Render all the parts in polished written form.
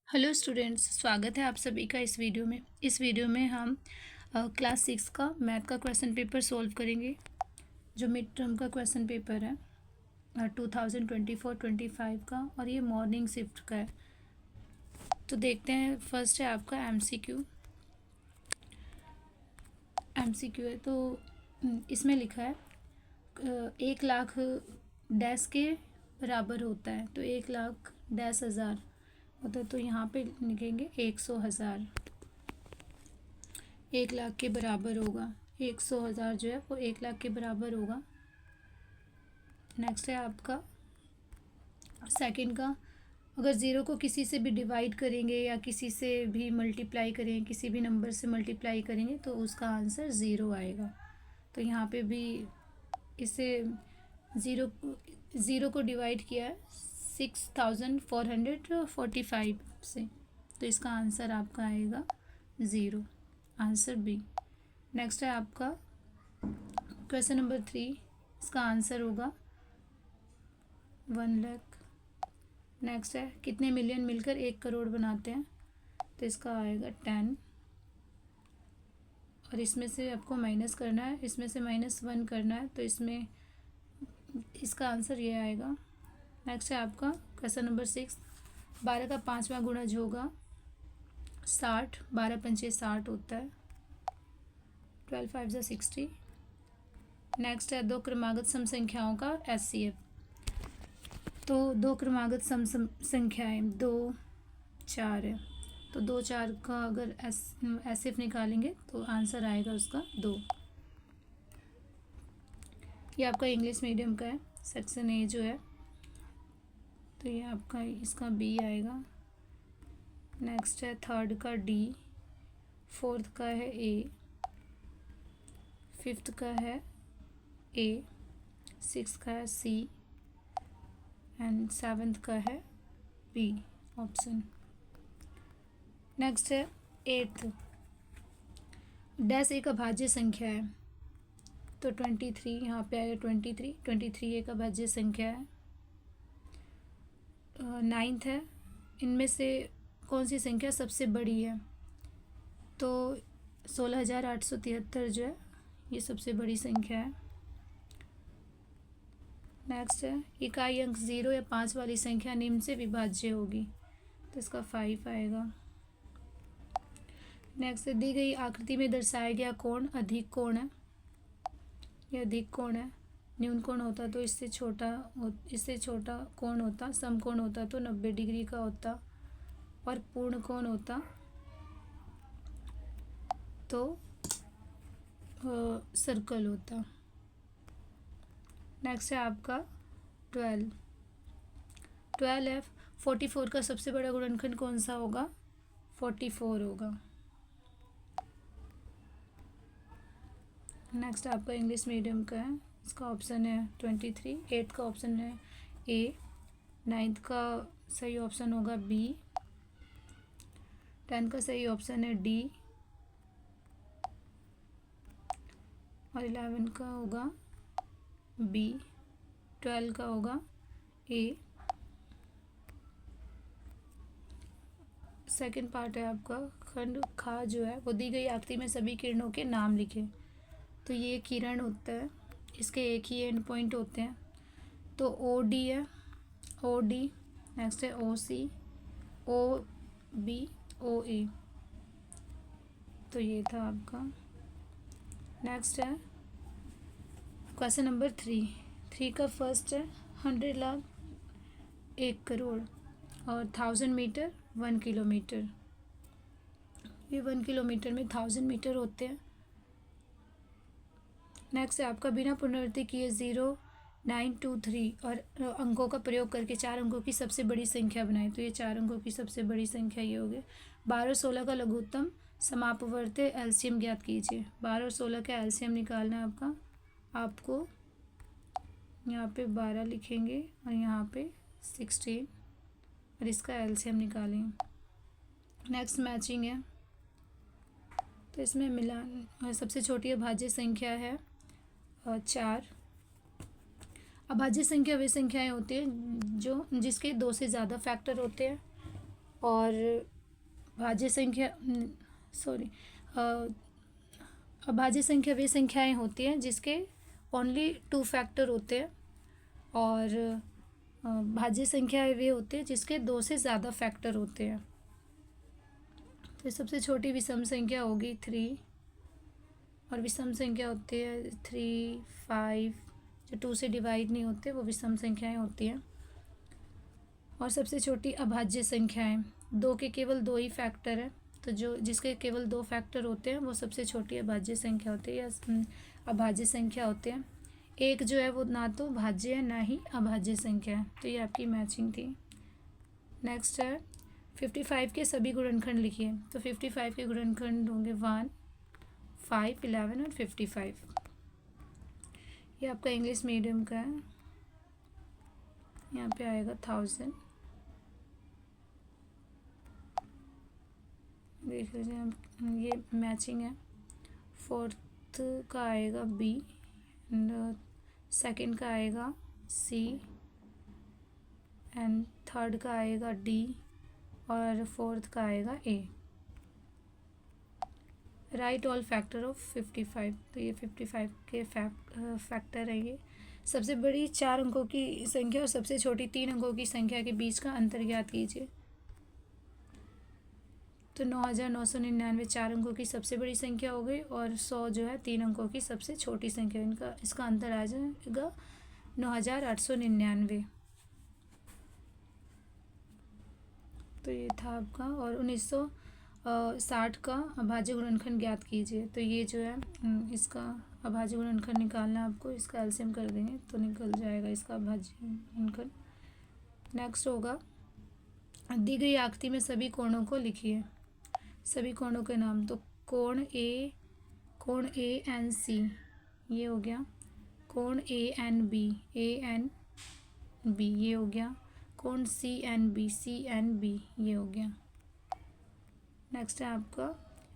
Hello students, स्वागत है आप सभी का इस वीडियो में हम क्लास 6 का मैथ का क्वेश्चन पेपर सॉल्व करेंगे जो मिड टर्म का क्वेश्चन पेपर है 2024-25 का। और ये मॉर्निंग शिफ्ट का है। तो देखते हैं, फर्स्ट है आपका एमसीक्यू है। तो इसमें लिखा है 1 लाख डैश के बराबर होता है। तो 1 लाख डैश हज़ार होता है, तो यहाँ पे लिखेंगे 100,000। 1 लाख के बराबर होगा 100,000, जो है वो 1 लाख के बराबर होगा। नेक्स्ट है आपका सेकंड का, अगर ज़ीरो को किसी से भी डिवाइड करेंगे या किसी से भी मल्टीप्लाई करेंगे, किसी भी नंबर से मल्टीप्लाई करेंगे तो उसका आंसर ज़ीरो आएगा। तो यहाँ पे भी इसे ज़ीरो को डिवाइड किया है 6445 से, तो इसका आंसर आपका आएगा ज़ीरो, आंसर बी। नेक्स्ट है आपका क्वेश्चन नंबर 3, इसका आंसर होगा 1 लाख। नेक्स्ट है कितने मिलियन मिलकर 1 करोड़ बनाते हैं, तो इसका आएगा 10। और इसमें से आपको माइनस करना है, इसमें से -1 करना है, तो इसमें इसका आंसर ये आएगा। नेक्स्ट है आपका क्वेश्चन नंबर 6, 12 का 5वां गुणज होगा 60, 12 पंचे 60 होता है, 12 5 ज़ा 60। नेक्स्ट है दो क्रमागत सम संख्याओं का एचसीएफ। तो दो क्रमागत सम संख्याएं 2 4 है, तो 2 4 का अगर एचसीएफ निकालेंगे तो आंसर आएगा उसका 2। ये आपका इंग्लिश मीडियम का है, सेक्शन ए जो है, तो ये आपका इसका बी आएगा। नेक्स्ट है थर्ड का डी, फोर्थ का है ए, फिफ्थ का है ए, सिक्स का है सी एंड सेवन्थ का है बी ऑप्शन। नेक्स्ट है एट्थ, डैश एक अभाज्य संख्या है, तो 23 यहाँ पे आएगा 23 एक अभाज्य संख्या है। नाइन्थ है, इनमें से कौन सी संख्या सबसे बड़ी है, तो 16,873 जो है ये सबसे बड़ी संख्या है। नेक्स्ट है इकाई अंक 0 या 5 वाली संख्या निम्न से विभाज्य होगी, तो इसका 5 आएगा। नेक्स्ट है दी गई आकृति में दर्शाया गया कोण अधिक कोण है, यह अधिक कोण है। न्यून कोण होता तो इससे छोटा कोण होता, समकोण होता तो 90 डिग्री का होता, और पूर्ण कोण होता तो सर्कल होता। नेक्स्ट है आपका 12 है, 44 का सबसे बड़ा गुणनखंड कौन सा होगा, 44 होगा। नेक्स्ट आपका इंग्लिश मीडियम का है, इसका ऑप्शन है 23, 8th का ऑप्शन है ए, 9th का सही ऑप्शन होगा बी, 10th का सही ऑप्शन है डी, और 11 का होगा बी, 12 का होगा ए। सेकंड पार्ट है आपका खंड खा जो है, वो दी गई आकृति में सभी किरणों के नाम लिखे। तो ये किरण होता है, इसके एक ही एंड पॉइंट होते हैं, तो ओ डी है, ओ डी। नेक्स्ट है ओ सी, ओ बी, ओ ए। तो ये था आपका। नेक्स्ट है क्वेश्चन नंबर 3 का फर्स्ट है 100 लाख 1 करोड़ और 1000 मीटर 1 किलोमीटर। ये 1 किलोमीटर में 1000 मीटर होते हैं। नेक्स्ट है आपका बिना पुनरावृत्ति किए 0 9 2 3 और अंकों का प्रयोग करके 4 अंकों की सबसे बड़ी संख्या बनाएं। तो ये 4 अंकों की सबसे बड़ी संख्या ये हो गई। 12 और 16 का लघुत्तम समापवर्ती एलसीएम ज्ञात कीजिए। 12 और 16 का एलसीएम निकालना है आपको यहाँ पे 12 लिखेंगे और यहाँ पे 16 और इसका एलसीएम निकालेंगे। नेक्स्ट मैचिंग है, तो इसमें मिलान सबसे छोटी अभाज्य संख्या है 4। अभाज्य संख्या वे संख्याएं होती हैं जिसके 2 से ज़्यादा फैक्टर होते हैं। और भाज्य संख्या अभाज्य संख्या वे संख्याएं होती हैं जिसके ओनली 2 फैक्टर होते हैं, और भाज्य संख्या वे होते हैं जिसके 2 से ज़्यादा फैक्टर होते हैं। तो सबसे छोटी विषम संख्या होगी 3, और विषम संख्या होती है 3, 5, जो 2 से डिवाइड नहीं होते वो विषम संख्याएं होती हैं। और सबसे छोटी अभाज्य संख्याएं, 2 के केवल 2 ही फैक्टर हैं, तो जो जिसके केवल 2 फैक्टर होते हैं वो सबसे छोटी अभाज्य संख्या होती है या अभाज्य संख्या होते हैं। एक जो है वो ना तो भाज्य है ना ही अभाज्य संख्या है। तो ये आपकी मैचिंग थी। नेक्स्ट है 55 के सभी गुणनखंड लिखिए। तो 55 के गुणनखंड होंगे 1, 5, 11 और 55। ये आपका इंग्लिश मीडियम का है। यहाँ पे आएगा 1000। देख लीजिए आप, ये मैचिंग है। 4th का आएगा B एंड 2nd का आएगा C एंड 3rd का आएगा D और 4th का आएगा A। Right all factor of 55। तो ये 55 के फैक्टर है। ये सबसे बड़ी 4 अंकों की संख्या और सबसे छोटी 3 अंकों की संख्या के बीच का अंतर ज्ञात कीजिए। तो 9999 4 अंकों की सबसे बड़ी संख्या हो गई, और 100 जो है 3 अंकों की सबसे छोटी संख्या। इसका अंतर आ जाएगा 9899। तो ये था आपका। और 1960 का अभाज्य गुणनखंड ज्ञात कीजिए। तो ये जो है इसका अभाज्य गुणनखंड निकालना है आपको। इसका एलसीएम कर देंगे तो निकल जाएगा इसका अभाज्य गुणनखंड। नेक्स्ट होगा दी गई आकृति में सभी कोणों को लिखिए। सभी कोणों के नाम। तो कोण ए एन सी ये हो गया। कोण ए एन बी ये हो गया। कोण सी एन बी ये हो गया। नेक्स्ट है आपका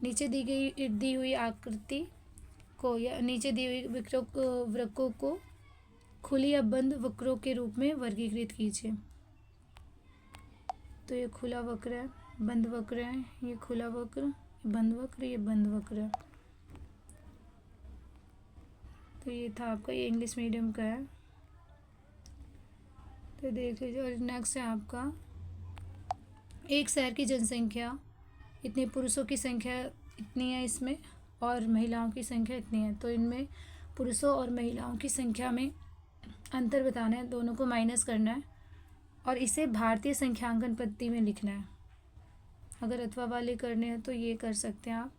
नीचे दी हुई आकृति को या नीचे दी हुई वृक्कों को खुली या बंद वक्रों के रूप में वर्गीकृत कीजिए। तो ये खुला वक्र है, बंद वक्र है, ये खुला वक्र, ये बंद वक्र, ये बंद वक्र है। तो ये था आपका, ये इंग्लिश मीडियम का है। तो देख लीजिए। और नेक्स्ट है आपका एक शहर की जनसंख्या इतने पुरुषों की संख्या इतनी है इसमें, और महिलाओं की संख्या इतनी है। तो इनमें पुरुषों और महिलाओं की संख्या में अंतर बताना है, दोनों को माइनस करना है और इसे भारतीय संख्यांकन पद्धति में लिखना है। अगर अथवा वाले करने हैं तो ये कर सकते हैं आप।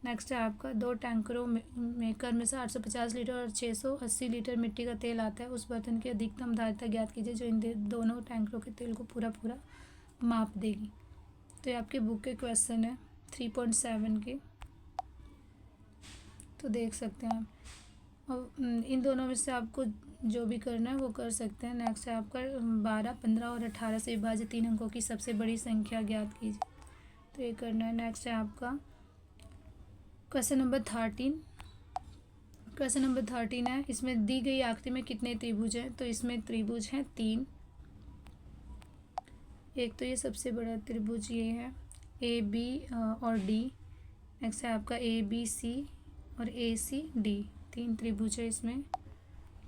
नेक्स्ट है आपका 2 टैंकरों मेकर में से 850 लीटर और 680 लीटर मिट्टी का तेल आता है। उस बर्तन की अधिकतम धारिता ज्ञात कीजिए जो इन दोनों टैंकरों के तेल को पूरा माप देगी। तो ये आपके बुक के क्वेश्चन है 3.7 के। तो देख सकते हैं आप। और इन दोनों में से आपको जो भी करना है वो कर सकते हैं। नेक्स्ट है आपका 12, 15 और 18 से विभाजित 3 अंकों की सबसे बड़ी संख्या ज्ञात कीजिए। तो ये करना है। नेक्स्ट है आपका क्वेश्चन नंबर 13। क्वेश्चन नंबर 13 है, इसमें दी गई आकृति में कितने त्रिभुज हैं। तो इसमें त्रिभुज हैं 3। एक तो ये सबसे बड़ा त्रिभुज ये है ए बी और डी। नेक्स्ट है आपका ए बी सी और ए सी डी। 3 त्रिभुज है इसमें।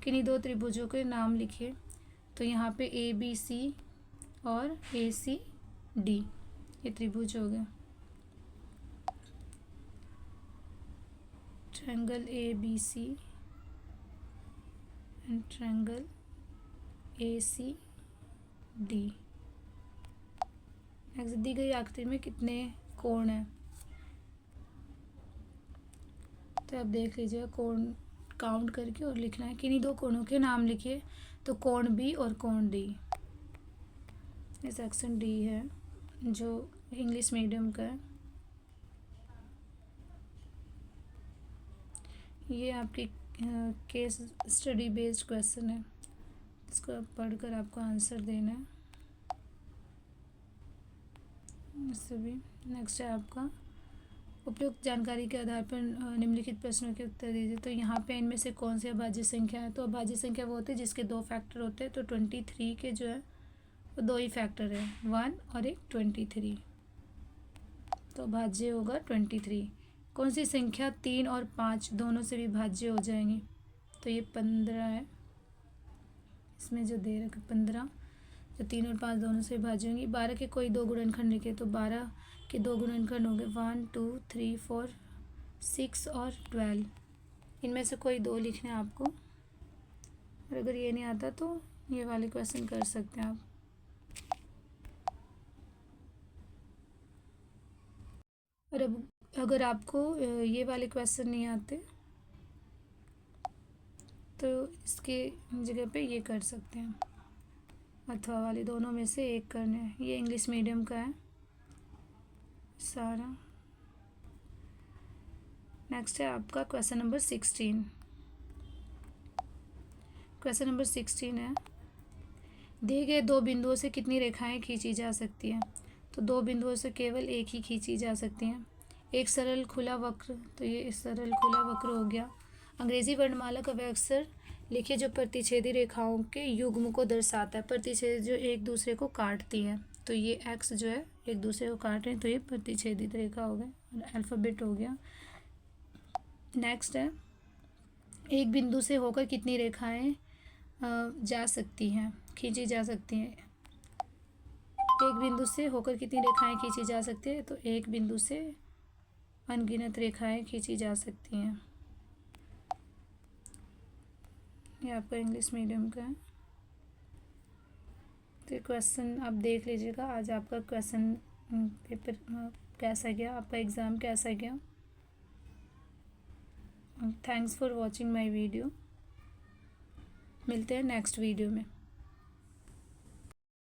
किन्हीं 2 त्रिभुजों के नाम लिखिए। तो यहाँ पे ए बी सी और ए सी डी ये त्रिभुज हो गए। Triangle A B C and triangle A C D. Next दी गई आकृति में कितने कोण हैं। तो आप देख लीजिए, कोण काउंट करके और लिखना है। किन्हीं 2 कोणों के नाम लिखिए। तो कोण बी और कोण डी। ये सेक्शन डी है जो इंग्लिश मीडियम का है। ये आपकी केस स्टडी बेस्ड क्वेश्चन है, इसको पढ़कर आपको आंसर देना है सभी। नेक्स्ट है आपका उपयुक्त जानकारी के आधार पर निम्नलिखित प्रश्नों के उत्तर दीजिए। तो यहाँ पे इनमें से कौन सी अभाज्य संख्या है। तो अभाज्य संख्या वो होती है जिसके 2 फैक्टर होते हैं। तो 23 के जो है वो 2 ही फैक्टर है, 1 और एक 23, तो भाज्य होगा 23। कौन सी संख्या 3 और 5 दोनों से भी भाज्य हो जाएंगी? तो ये 15 है, इसमें जो दे रखा 15, जो 3 और 5 दोनों से भाज्य होंगी। 12 के कोई 2 गुणनखंड लिखे तो 12 के 2 गुणनखंड होंगे 1 2 3 4 6 और 12। इनमें से कोई 2 लिखने हैं आपको, और अगर ये नहीं आता तो ये वाले क्वेश्चन कर सकते हैं आप। और अब अगर आपको ये वाले क्वेश्चन नहीं आते तो इसके जगह पे ये कर सकते हैं, अथवा वाले, दोनों में से एक करना है। ये इंग्लिश मीडियम का है सारा। नेक्स्ट है आपका क्वेश्चन नंबर 16। क्वेश्चन नंबर 16 है, दिए गए 2 बिंदुओं से कितनी रेखाएं खींची जा सकती हैं? तो 2 बिंदुओं से केवल एक ही खींची जा सकती हैं। एक सरल खुला वक्र, तो ये सरल खुला वक्र हो गया। अंग्रेजी वर्णमाला का वह अक्षर लिखिए जो प्रतिच्छेदी रेखाओं के युग्म को दर्शाता है। प्रतिच्छेदी जो एक दूसरे को काटती हैं, तो ये एक्स जो है एक दूसरे को काट रहे हैं, तो ये प्रतिच्छेदित रेखा हो गया, अल्फ़ाबेट हो गया। नेक्स्ट है, एक बिंदु से होकर कितनी रेखाएं जा सकती हैं, खींची जा सकती हैं? एक बिंदु से होकर कितनी रेखाएं खींची जा सकती है? तो एक बिंदु से अनगिनत रेखाएं खींची जा सकती हैं। ये आपका इंग्लिश मीडियम का है। तो क्वेश्चन आप देख लीजिएगा, आज आपका क्वेश्चन पेपर कैसा गया, आपका एग्ज़ाम कैसा गया। Thanks for watching my video. मिलते हैं नेक्स्ट वीडियो में।